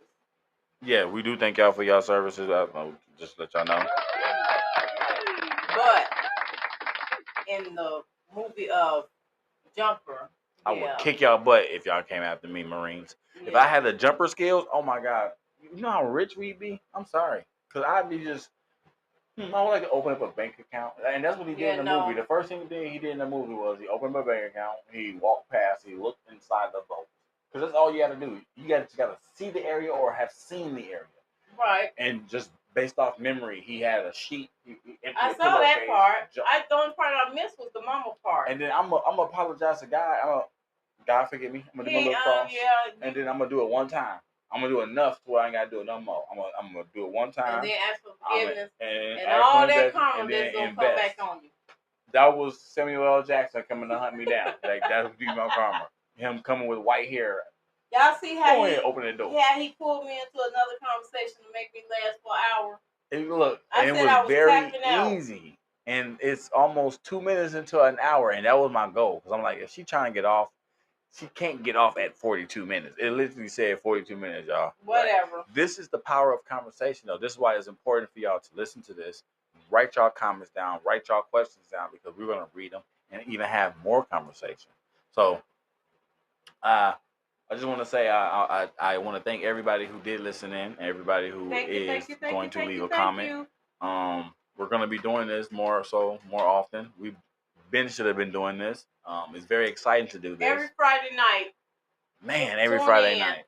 Yeah, we do thank y'all for y'all services. Just let y'all know. But in the movie of Jumper, I would kick y'all butt if y'all came after me, Marines. yeah. If I had the jumper skills, oh my God. You know how rich we'd be? I'm sorry. Because I'd be just, I would like to open up a bank account. And that's what he did in the movie. The first thing he did in the movie was he opened up a bank account. He walked past. He looked inside the boat. Because that's all you got to do. You got to see the area or have seen the area. Right. And just based off memory, he had a sheet. I saw that part. The only part I missed was the mama part. And then I'm gonna apologize to God. God forgive me. I'm gonna do my little cross. And then I'm gonna do it one time. I'm gonna do enough to where I ain't gotta do it no more. I'm gonna do it one time. And then ask for forgiveness. And all that karma that's gonna come back on you. That was Samuel L. Jackson coming to hunt me down. Like, that would be my karma. Him coming with white hair. Y'all see how open the door. He pulled me into another conversation to make me last for an hour. And look, and it was very easy. And it's almost 2 minutes into an hour, and that was my goal. Because I'm like, if she's trying to get off, she can't get off at 42 minutes. It literally said 42 minutes, y'all. Whatever. Like, this is the power of conversation, though. This is why it's important for y'all to listen to this. Write y'all comments down. Write y'all questions down, because we're going to read them and even have more conversation. So, I just want to say I want to thank everybody who did listen in, everybody who is going to leave a comment. We're going to be doing this more often. Should have been doing this. It's very exciting to do this. Every Friday night. Man, every Friday night.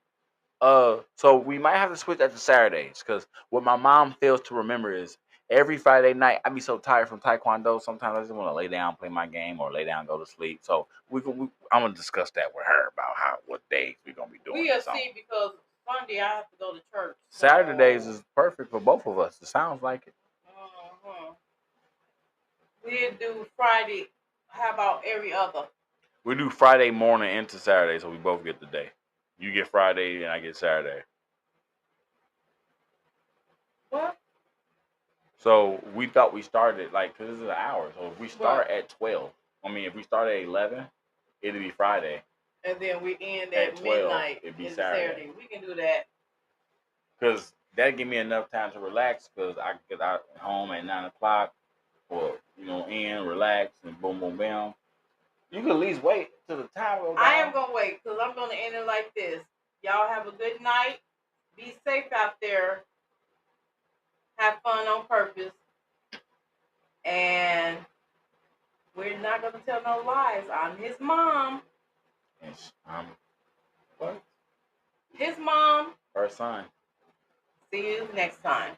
So we might have to switch that to Saturdays, because what my mom fails to remember is every Friday night I be so tired from Taekwondo. Sometimes I just want to lay down, play my game, or lay down, go to sleep. So I'm gonna discuss that with her about what days we're gonna be doing. We'll see, because Sunday I have to go to church. So. Saturdays is perfect for both of us. It sounds like it. We'll do Friday. How about every other? We do Friday morning into Saturday, so we both get the day. You get Friday and I get Saturday. What? So we thought we started, like, because this is an hour. So if we start at 12, if we start at 11, it'll be Friday. And then we end at 12, midnight. It'd be Saturday. We can do that. Because that give me enough time to relax, because I get out home at 9 o'clock, or, relax, and boom, boom, bam. You can at least wait till the time goes down. I am going to wait, because I'm going to end it like this. Y'all have a good night. Be safe out there. Have fun on purpose. And we're not going to tell no lies. I'm his mom. Yes, what? His mom. Her son. See you next time.